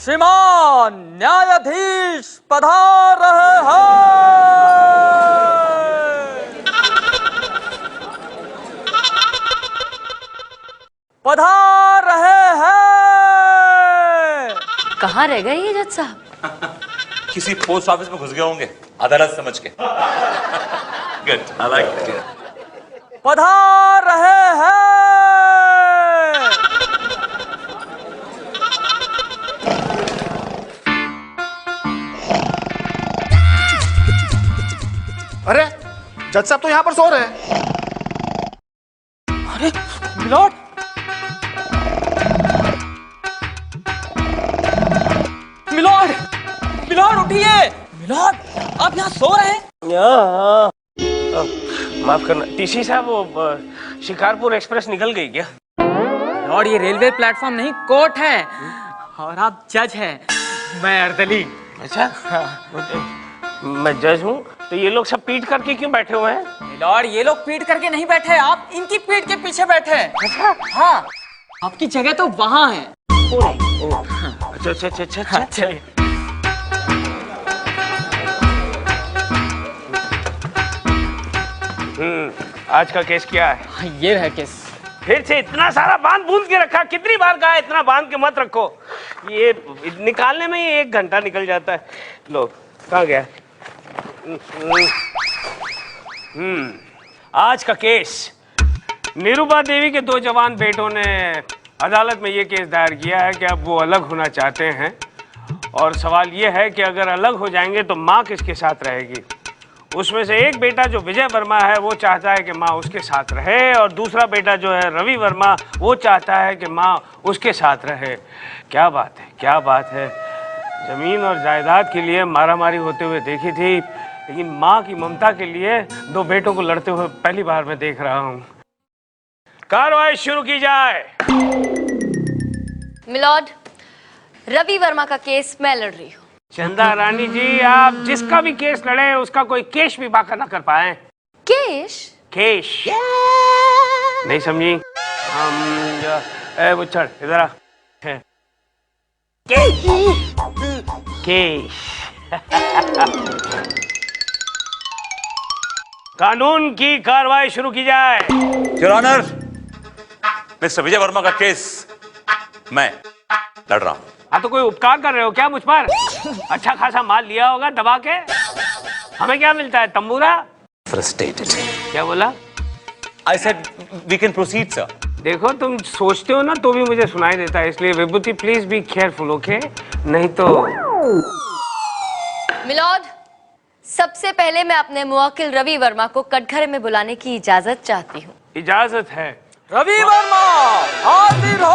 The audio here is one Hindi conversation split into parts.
श्रीमान न्यायाधीश पधार रहे हैं। पधार रहे हैं। कहाँ रह गए ये जज साहब? किसी पोस्ट ऑफिस में घुस गए होंगे अदालत समझ के। Good, I like it. पधार रहे हैं। अरे जज साहब तो यहाँ पर सो रहे हैं। अरे मिलॉर्ड, मिलॉर्ड, मिलॉर्ड उठिए। मिलॉर्ड आप यहाँ सो रहे हैं? माफ करना टीसी साहब, वो शिकारपुर एक्सप्रेस निकल गई क्या? मिलॉर्ड ये रेलवे प्लेटफॉर्म नहीं कोर्ट है और आप जज हैं। मैं अर्दली। अच्छा मैं जज हूँ, तो ये लोग सब पीट करके क्यों बैठे हुए हैं? मिलॉर्ड ये लोग पीठ करके नहीं बैठे, आप इनकी पीठ के पीछे बैठे हैं। अच्छा हाँ, आपकी जगह तो वहाँ है। अच्छा अच्छा अच्छा अच्छा चलिए। आज का केस क्या है? हाँ, ये है केस। फिर से इतना सारा बांध बूंद के रखा, कितनी बार कहा इतना बांध के मत रखो। ये निकालने में ही 1 घंटा निकल जाता है। लो कहाँ गया? आज का केस, निरुपा देवी के 2 जवान बेटों ने अदालत में ये केस दायर किया है कि अब वो अलग होना चाहते हैं, और सवाल ये है कि अगर अलग हो जाएंगे तो माँ किसके साथ रहेगी। उसमें से एक बेटा जो विजय वर्मा है वो चाहता है कि माँ उसके साथ रहे, और दूसरा बेटा जो है रवि वर्मा वो चाहता है कि माँ उसके साथ रहे। क्या बात है, क्या बात है। जमीन और जायदाद के लिए मारामारी होते हुए देखी थी, लेकिन माँ की ममता के लिए 2 बेटों को लड़ते हुए पहली बार मैं देख रहा हूँ। कार्रवाई शुरू की जाए। मिलॉर्ड, रवि वर्मा का केस मैं लड़ रही हूँ। चंदा रानी जी, आप जिसका भी केस लड़े उसका कोई केश भी बाका ना कर पाए। केश? केश नहीं समझी? वो चढ़ इधर आ। केश केश कानून की कार्रवाई शुरू की जाए। योर ऑनर, मिस्टर विजय वर्मा का केस मैं लड़ रहा हूं। हाँ तो कोई उपकार कर रहे हो क्या मुझ पर? अच्छा खासा माल लिया होगा दबा के, हमें क्या मिलता है? तंबूरा? फ्रस्ट्रेटेड। क्या बोला? I said we can proceed sir. देखो तुम सोचते हो ना तो भी मुझे सुनाई देता है, इसलिए विभूति प्लीज बी केयरफुल, ओके? नहीं तो। मिलॉर्ड, सबसे पहले मैं अपने मुवक्किल रवि वर्मा को कटघरे में बुलाने की इजाजत चाहती हूँ। इजाजत है। रवि वर्मा हाजिर हो।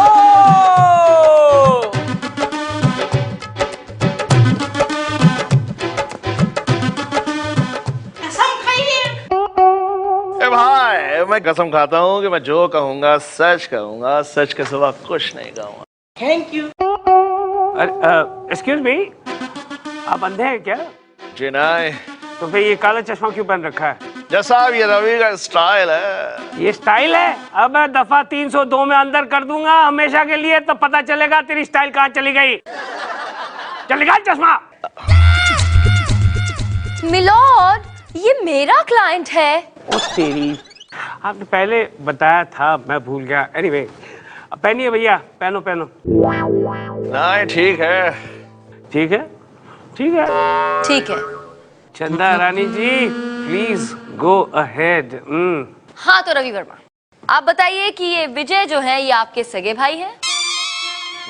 भाई मैं कसम खाता हूँ कि मैं जो कहूँगा सच कहूँगा, सच के सिवा कुछ नहीं कहूँगा। Thank you. एक्सक्यूज मी, आप अंधे हैं क्या? जी नहीं। तो फिर ये काला चश्मा क्यों पहन रखा है? जैसा ये रवि का स्टाइल है। ये स्टाइल है? अब मैं दफा 302 में अंदर कर दूंगा हमेशा के लिए, तब पता चलेगा तेरी स्टाइल कहाँ चली गई। चलेगा चश्मा। मिलॉर्ड, ये मेरा क्लाइंट है। ओ तेरी, आपने पहले बताया था, मैं भूल गया। एनीवे, पहनिए भैया, पहनो पहनो। नहीं ठीक है। ठीक है, ठीक है, ठीक है। चंदा Rani ji please go ahead. हाँ तो रवि वर्मा, आप बताइए कि ये विजय जो है ये आपके सगे भाई हैं?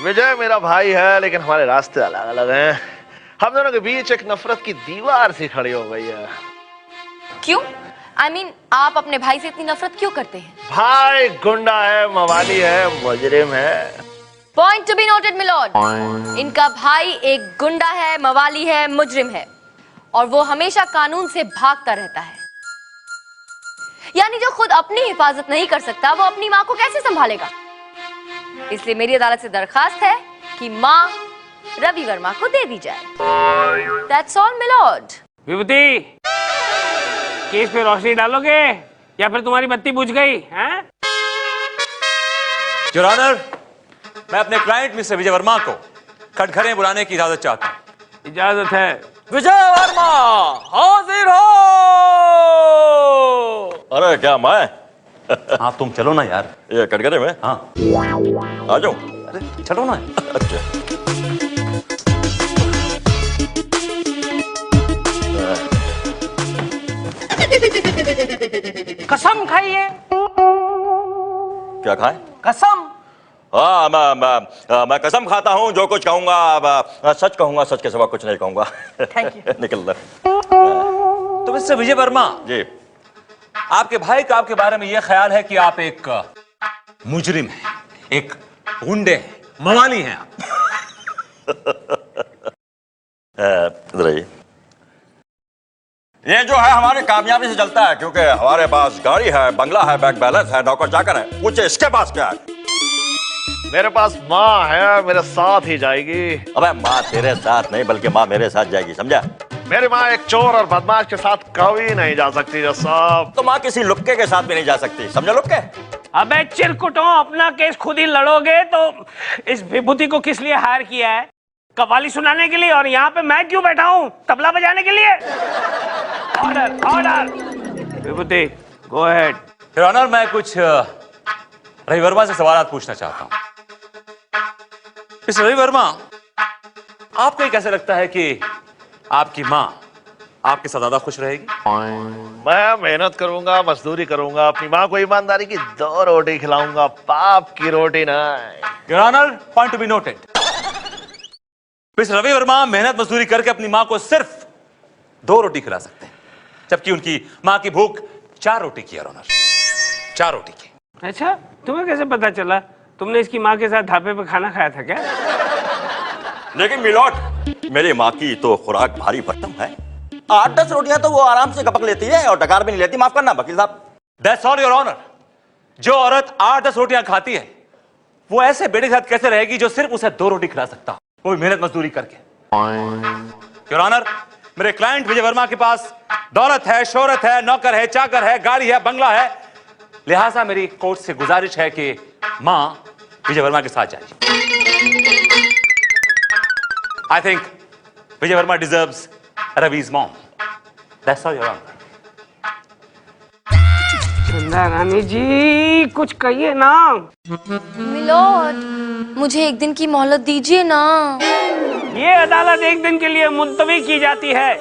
विजय मेरा भाई है, लेकिन हमारे रास्ते अलग अलग हैं। हम दोनों के बीच एक नफरत की दीवार सी खड़ी हो गई है। क्यों? I mean, आप अपने भाई से इतनी नफरत क्यों करते हैं? भाई गुंडा है, मवाली है, मुजरिम है। Point to be noted milord, इनका भाई एक गुंडा है, मवाली है, मुजरिम है, और वो हमेशा कानून से भागता रहता है। यानी जो खुद अपनी हिफाजत नहीं कर सकता वो अपनी माँ को कैसे संभालेगा? इसलिए मेरी अदालत से दरखास्त है कि माँ रवि वर्मा को दे दी जाए। That's all, milord. Vibhuti, case पे रोशनी डालोगे या फिर तुम्हारी बत्ती बुझ गई हैं? योर ऑनर, मैं अपने क्लाइंट मिस्टर विजय वर्मा को कटघरे बुलाने की इजाजत चाहता हूँ। इजाजत है। विजय वर्मा हाजिर हो। अरे क्या मैं हाँ तुम चलो ना यार। ये कटघरे में हाँ आ जाऊं? अरे चलो ना। अच्छा कसम खाइए। क्या खाए? कसम। हाँ मैं कसम खाता हूँ, जो कुछ कहूंगा सच कहूंगा, सच के सिवा कुछ नहीं कहूंगा। Thank you. निकल ले। तो मिस्टर विजय वर्मा, जी आपके भाई का आपके बारे में यह ख्याल है कि आप एक मुजरिम हैं, एक गुंडे हैं, मवाली हैं आप। इधर आइए। ये जो है हमारी कामयाबी से चलता है, क्योंकि हमारे पास गाड़ी है, बंगला है, बैंक बैलेंस है, नौकर चाकर है। पूछ इसके पास क्या है? मेरे पास माँ है, मेरे साथ ही जाएगी। अबे माँ तेरे साथ नहीं, बल्कि माँ मेरे साथ जाएगी, समझा? मेरी माँ एक चोर और बदमाश के साथ कभी नहीं जा सकती जज साहब। तो माँ किसी लुक्के के साथ भी नहीं जा सकती, समझा? लुक्के? अबे चिरकुटों, अपना केस खुद ही लड़ोगे तो इस विभूति को किस लिए हायर किया है? कव्वाली सुनाने के लिए, और यहाँ पे मैं क्यों बैठा हूँ? तबला बजाने के लिए? Order order. Vibhuti go ahead. Your honour, मैं कुछ रवि वर्मा से सवाल पूछना चाहता हूँ। मिस्टर रवि वर्मा, आपको कैसे लगता है कि आपकी माँ आपके साथ ज्यादा खुश रहेगी? मैं मेहनत करूंगा, मजदूरी करूंगा, अपनी माँ को ईमानदारी की 2 रोटी खिलाऊंगा, पाप की रोटी नहीं। Your honour, point to be noted. Mister Ravi Verma मेहनत मजदूरी करके अपनी माँ को सिर्फ 2 रोटी खिला सकते हैं, जबकि उनकी माँ की भूख 4 रोटी की। योर ऑनर, 4 रोटी की। अच्छा, तुम्हें कैसे पता चला? तुमने इसकी माँ के साथ ढाबे पे खाना खाया था क्या? लेकिन मिलोट, मेरी माँ की तो खुराक भारी भरकम है। 8-10 रोटियां तो वो आराम से कपक लेती है और डकार भी नहीं लेती। माफ करना वकील साहब। That's all your honour. जो औरत 8-10 रोटियां खाती है, वो ऐसे बेटे के साथ कैसे रहेगी जो सिर्फ उसे 2 रोटी खिला सकता हो, वो भी मेहनत मजदूरी करके? योर ऑनर, मेरे क्लाइंट विजय वर्मा के पास दौलत है, शोहरत है, नौकर है, चाकर है, गाड़ी है, बंगला है। लिहाजा मेरी कोर्ट से गुजारिश है कि मां विजय वर्मा के साथ जाइए। I think Vijay Varma deserves Ravi's mom. That's all, Your Honor. चंदा रानी जी, कुछ कहिए ना। मिलोड, मुझे एक दिन की मोहलत दीजिए ना। ये अदालत एक दिन के लिए मुलतवी की जाती है।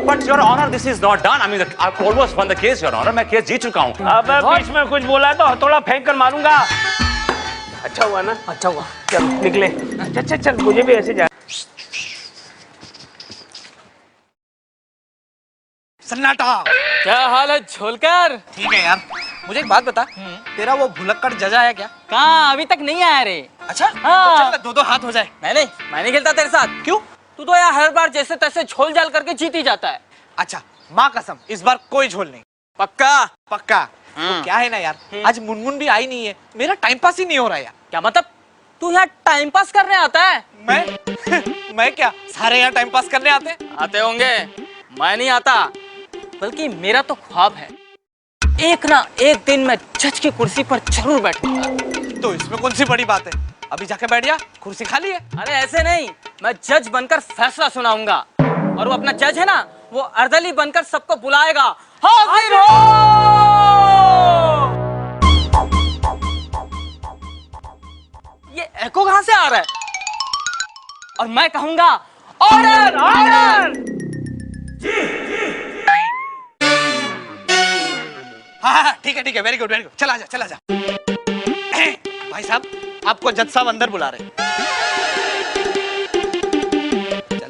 But Your Honor, this is not done. I mean, I've almost won the case, Your Honor. मैं केस जीत चुका हूँ। अब बीच में कुछ बोला तो हथौड़ा फेंक कर मारूंगा। अच्छा हुआ ना? अच्छा हुआ। चल निकले। चल चल, मुझे भी ऐसे जा। सन्नाटा। क्या हाल है झोलकर? ठीक है यार, मुझे एक बात बता, तेरा वो भुलक्कड़ जजा है क्या? कहाँ, अभी तक नहीं आया रे। अच्छा, हाँ। तो चल 2-2 हाथ हो जाए। नहीं, मैं नहीं खेलता तेरे साथ। क्यों? तू तो यार हर बार जैसे तैसे झोल झाल करके जीत ही जाता है। अच्छा, माँ कसम, इस बार कोई झोल नहीं। पक्का? पक्का। तो क्या है ना यार, आज मुनमुन भी आई नहीं है, मेरा टाइम पास ही नहीं हो रहा यार। क्या मतलब? तू यहाँ टाइम पास करने आता है? मैं क्या, सारे यहाँ टाइम पास करने आते हैं? आते होंगे, मैं नहीं आता। बल्कि मेरा तो ख्वाब है, एक ना एक दिन मैं जज की कुर्सी पर जरूर बैठूंगा। तो इसमें कौन सी बड़ी बात है, अभी जाके बैठ जा, कुर्सी खाली है। अरे ऐसे नहीं, मैं जज बनकर फैसला सुनाऊंगा, और वो अपना जज है ना, वो अर्दली बनकर सबको बुलाएगा। हाजिर हो! ये एको कहां से आ रहा है? और मैं कहूंगा ऑर्डर ऑर्डर। हाँ, ठीक है, वेरी गुड, चला जा। भाई साहब, आपको जज साहब अंदर बुला रहे हैं।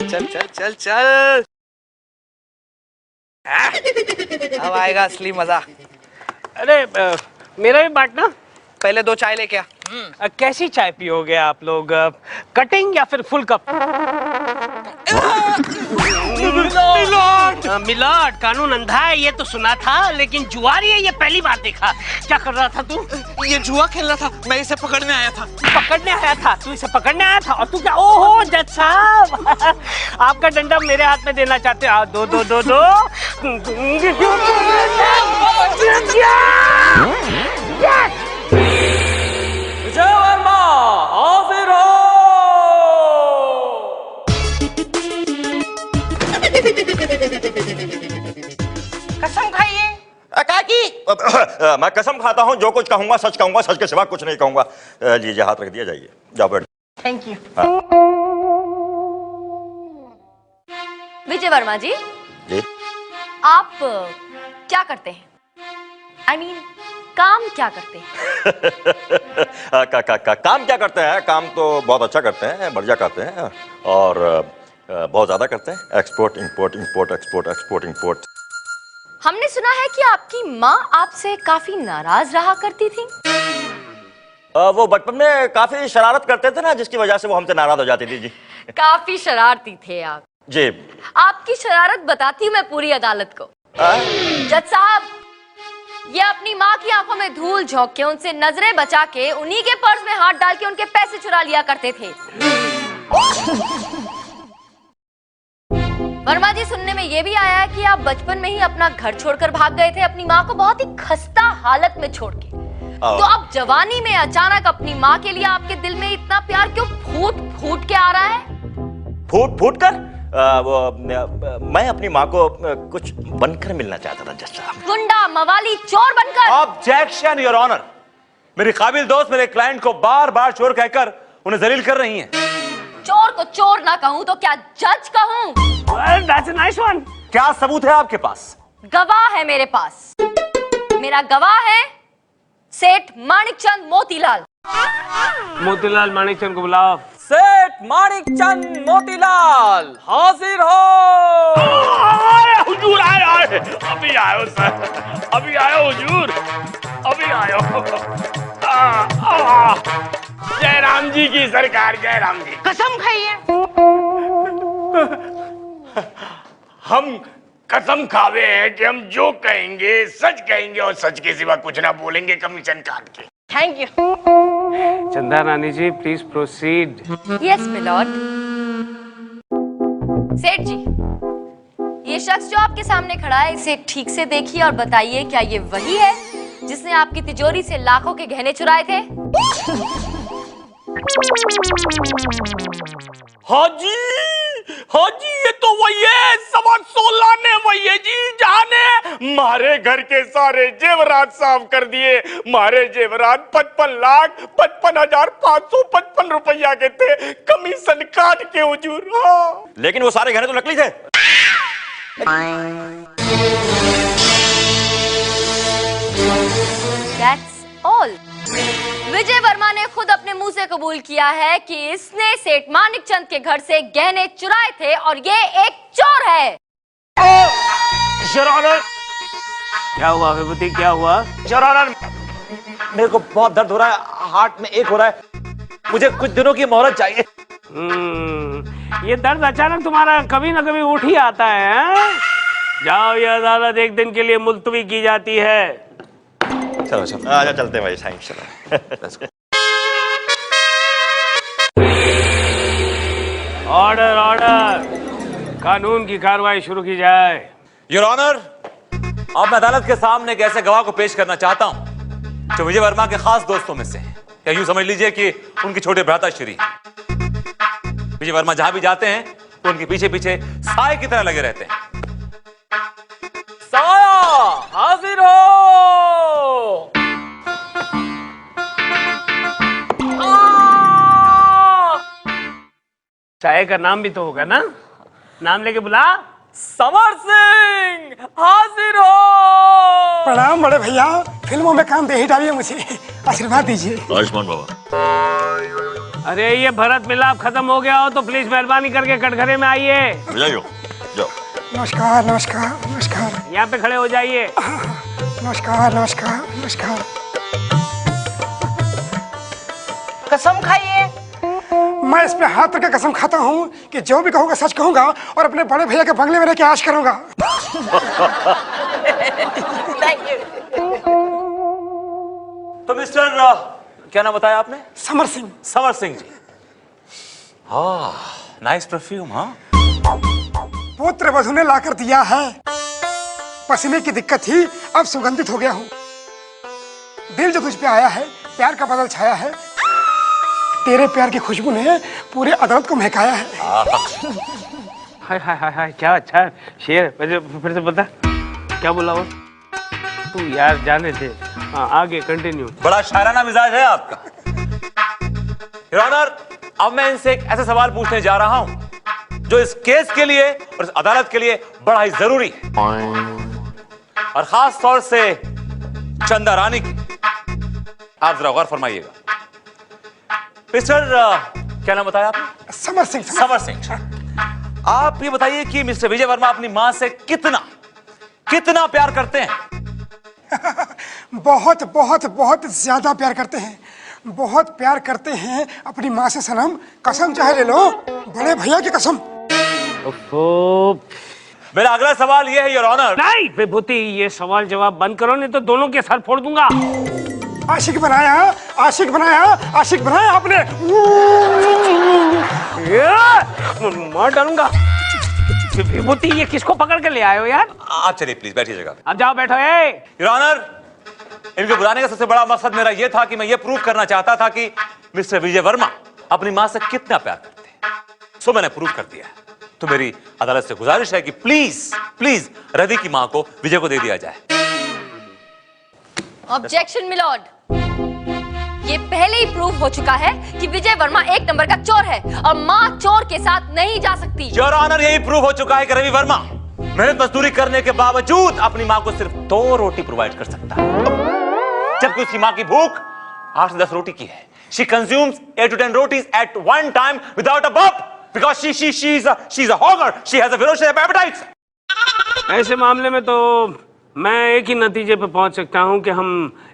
चल। अब आएगा असली मजा। अरे मेरा भी बांटना। पहले 2 चाय लेके आ। कैसी चाय पियोगे आप लोग? कटिंग या फिर फुल कप? मिलॉर्ड, कानून अंधा है ये तो सुना था, लेकिन जुआरी है ये पहली बार देखा। क्या कर रहा था तू? ये जुआ खेल रहा था, मैं इसे पकड़ने आया था। तू इसे पकड़ने आया था? और तू क्या? ओहो जज साहब, आपका डंडा मेरे हाथ में देना चाहते हो? दो। विजय वर्मा हाजिर हो! कसम खाइए। काकी मैं कसम खाता हूँ, जो कुछ कहूंगा सच कहूंगा, सच के सिवा कुछ नहीं कहूंगा। लीजिए हाथ रख दिया, जाइए जाओ बैठ। Thank you. विजय वर्मा जी, जी आप क्या करते हैं? I mean, काम क्या करते हैं? काम क्या करते हैं? काम तो बहुत अच्छा करते हैं, बढ़िया करते हैं, और बहुत ज्यादा करते हैं। Export import, import export, export import. हमने सुना है कि आपकी माँ आपसे काफी नाराज रहा करती थी। वो बचपन में काफी शरारत करते थे ना, जिसकी वजह से वो हमसे नाराज हो जाती थी। जी काफी शरारती थे आप। जी। आपकी शरारत बताती हूँ मैं पूरी अदालत को। जज साहब, ये अपनी माँ की आंखों में धूल झोंक के, उनसे नजरें बचा के, उन्हीं के पर्स में हाथ डाल के उनके पैसे चुरा लिया करते थे। वर्मा जी, सुनने में ये भी आया है कि आप बचपन में ही अपना घर छोड़कर भाग गए थे, अपनी माँ को बहुत ही खस्ता हालत में छोड़ के। तो अब जवानी में अचानक अपनी माँ के लिए आपके दिल में इतना प्यार क्यों फूट फूट के आ रहा है? फूट फूट कर? मैं अपनी माँ को कुछ बनकर मिलना चाहता था जज साहब। गुंडा, मवाली, चोर बनकर? Objection your honour. मेरी काबिल दोस्त मेरे क्लाइंट को बार बार चोर कहकर उन्हें जलील कर रही हैं। चोर को चोर ना कहूं तो क्या जज कहूं? Well, that's a nice one. क्या सबूत है आपके पास? गवाह है मेरे पास। मेरा गवाह है सेठ माणिकचंद मोतीलाल। मोतीलाल माणिकचंद को बुलाओ। सेठ माणिकचंद मोतीलाल हाजिर हो। हुजूर आए, अभी आयो सर, अभी आयो हुजूर, अभी आयो। जय राम जी की सरकार, जय राम जी। कसम खाइए। हम कसम खावे हैं कि हम जो कहेंगे सच कहेंगे और सच के सिवा कुछ ना बोलेंगे, कमीशन काट के। Thank you. Chanda Rani ji, please proceed. Yes milord. Seth ji, ये शख्स जो आपके सामने खड़ा है, इसे ठीक से देखिए और बताइए, क्या ये वही है जिसने आपकी तिजोरी से लाखों के गहने चुराए थे? हाजी, हाजी, ये तो वही है, 16.5 ने वही है जी, जाने मारे घर के सारे जेवरात साफ कर दिए। मारे जेवरात 55,55,555 रुपया के थे, कमीशन काट के हुजूर। हाँ। लेकिन वो सारे गहने तो नकली थे। That's all. विजय वर्मा ने खुद अपने मुंह से कबूल किया है कि इसने सेठ माणिकचंद के घर से गहने चुराए थे और ये एक चोर है। योर ऑनर, क्या हुआ विभूति, क्या हुआ? योर ऑनर, मेरे को बहुत दर्द हो रहा है, हार्ट में एक हो रहा है, मुझे कुछ दिनों की मोहलत चाहिए। ये दर्द अचानक तुम्हारा कभी ना कभी उठ ही आता है, हैं? जाओ, ये अदालत एक दिन के लिए मुलतवी की जाती है। चलो चलो, आजा चलते हैं भाई, थैंक्स। चलो। ऑर्डर, ऑर्डर, कानून की कार्रवाई शुरू की जाए। योर ऑनर, अब मैं अदालत के सामने एक ऐसे गवाह को पेश करना चाहता हूं जो विजय वर्मा के खास दोस्तों में से है, या यूं समझ लीजिए कि उनके छोटे भ्राता श्री। विजय वर्मा जहां भी जाते हैं तो उनके पीछे पीछे साए की तरह लगे रहते हैं। साया हाजिर हो। साये का नाम भी तो होगा ना, नाम लेके बुला। समर सिंह हाजिर हो। प्रणाम बड़े भैया, फिल्मों में काम दे ही डालिए, मुझे आशीर्वाद दीजिए। आयुष्मान बाबा। अरे ये भरत मिलाप खत्म हो गया हो तो प्लीज मेहरबानी करके कटघरे में आइए। जाइयो, जाओ। नमस्कार नमस्कार नमस्कार। यहाँ पे खड़े हो जाइए। नमस्कार नमस्कार नमस्कार। कसम खाइए। मैं इस पे हाथ रख के कसम खाता हूँ कि जो भी कहूँगा सच कहूँगा और अपने बड़े भैया के बंगले में रह के ऐश करूँगा। Thank you. तो मिस्टर क्या नाम बताया आपने? समर सिंह। समर सिंह जी। हाँ, नाइस परफ्यूम। हाँ, पुत्र वधू ने लाकर दिया है, पसीने की दिक्कत थी, अब सुगंधित हो गया हूँ। दिल जो तुझ पे आया है, प्यार का बादल छाया है, तेरे प्यार की खुशबू ने पूरे अदालत को महकाया है। हाय हाय हाय हाय, क्या अच्छा शेर, फिर से बता। क्या बोला वो? तू यार जाने दे। हाँ, आगे कंटिन्यू। बड़ा शायराना मिजाज है आपका। योर ऑनर, अब मैं इनसे एक ऐसा सवाल पूछने जा रहा हूं जो इस केस के लिए और इस अदालत के लिए बड़ा ही जरूरी है, और खास तौर से चंदा रानी की। आप जरा गौर फरमाइएगा। मिस्टर क्या नाम बताया आपने? समर सिंह। समर सिंह, आप ये बताइए कि मिस्टर विजय वर्मा अपनी मां से कितना प्यार करते हैं? बहुत बहुत बहुत ज्यादा प्यार करते हैं, बहुत प्यार करते हैं अपनी माँ से सनम। कसम चाहे ले लो, बड़े भैया की कसम। मेरा अगला सवाल यह है योर ऑनर। नहीं विभूति, ये सवाल जवाब बंद करो, नहीं तो दोनों के सर फोड़ दूंगा। आशिक बनाया, आशिक बनाया, आशिक बनाया आपने। मार डालूंगा। विभूति, ये किसको पकड़ के ले आए हो यार? आप चलिए प्लीज, बैठिए जगह पे। अब जाओ बैठो। योर ऑनर, इनको बुलाने का सबसे बड़ा मकसद मेरा यह था कि मैं यह प्रूव करना चाहता था कि मिस्टर विजय वर्मा अपनी मां से कितना प्यार करते हैं। सो मैंने प्रूव कर दिया। तो मेरी अदालत से गुजारिश है कि प्लीज रवि की मां को विजय को दे दिया जाए। ऑब्जेक्शन मिलॉर्ड, ये पहले ही प्रूव हो चुका है कि विजय वर्मा एक नंबर का चोर है और माँ चोर के साथ नहीं जा सकती। योर ऑनर, यही प्रूव हो चुका है कि रवि वर्मा मेहनत मजदूरी करने के बावजूद अपनी मां को सिर्फ 2 रोटी प्रोवाइड कर सकता है, जबकि उसकी मां की भूख 8 से 10 रोटी की है। She consumes 8 to 10 rotis at one time without a bump because she's a hogger. She has a ferocious appetite. ऐसे मामले में तो मैं एक ही नतीजे पे पहुंच सकता हूं कि हम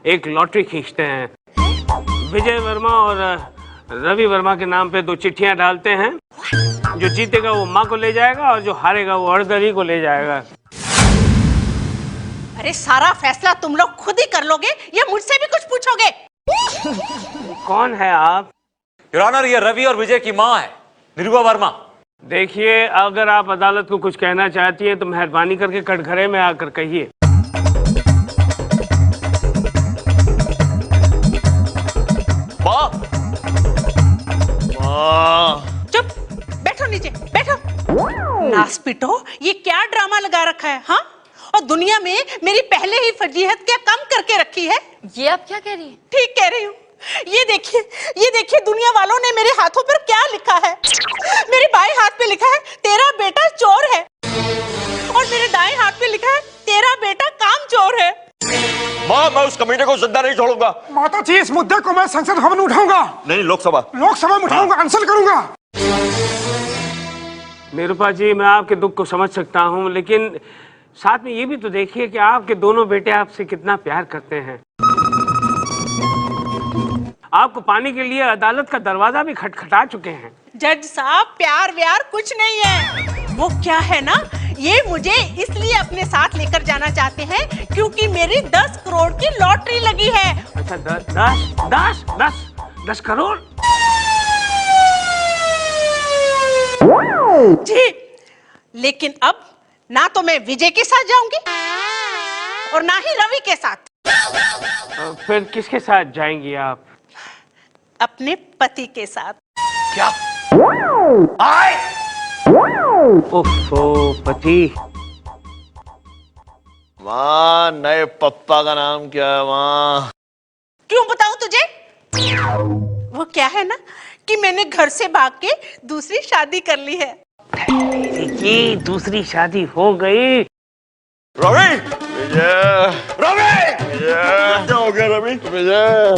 एक लॉटरी खींचते हैं। विजय वर्मा और रवि वर्मा के नाम पे 2 चिट्ठियां डालते हैं। जो जीतेगा वो माँ को ले जाएगा और जो हारेगा वो अर्दरी को ले जाएगा। अरे सारा फैसला तुम लोग खुद ही कर लोगे या मुझसे भी कुछ पूछोगे? कौन है आप? योर ऑनर, ये रवि और विजय की मां है, निरुपा वर्मा। देखिए, अगर आप अदालत को कुछ कहना चाहती है तो मेहरबानी करके कटघरे में आकर कहिए। चुप, बैठो नीचे, बैठो। नास्पिटो, ये क्या ड्रामा लगा रखा है? हाँ, और दुनिया में मेरी पहले ही फजीहत क्या कम करके रखी है? ये आप क्या कह रही हैं? ठीक कह रही हूँ। ये देखिए दुनिया वालों ने मेरे हाथों पर क्या लिखा है। मेरे बाएं हाथ पे लिखा है तेरा बेटा चोर है, और मेरे दाएं हाथ पे लिखा है तेरा बेटा काम चोर है। माँ, मैं उस कमीने को जिंदा नहीं छोड़ूंगा। माता जी, इस मुद्दे को मैं संसद भवन में उठाऊंगा। नहीं, लोकसभा में उठाऊंगा, आंसर करूंगा। निरुपा जी, मैं आपके दुख को समझ सकता हूँ, लेकिन साथ में ये भी तो देखिए कि आपके दोनों बेटे आपसे कितना प्यार करते हैं। आपको पाने के लिए अदालत का दरवाजा भी खटखटा चुके हैं। जज साहब, प्यार व्यार कुछ नहीं है। वो क्या है ना, ये मुझे इसलिए अपने साथ लेकर जाना चाहते हैं क्योंकि मेरी 10 करोड़ की लॉटरी लगी है। अच्छा, 10 करोड़? जी, लेकिन अब ना तो मैं विजय के साथ जाऊंगी और ना ही रवि के साथ। फिर किसके साथ जाएंगी आप? अपने पति के साथ। क्या? ओफो, पति। माँ, नए पप्पा का नाम क्या है माँ? क्यों बताऊं तुझे? वो क्या है ना कि मैंने घर से भाग के दूसरी शादी कर ली है। ये दूसरी शादी हो गई। रवि! विजय! रवि! विजय! क्या हो गया रवि? विजय!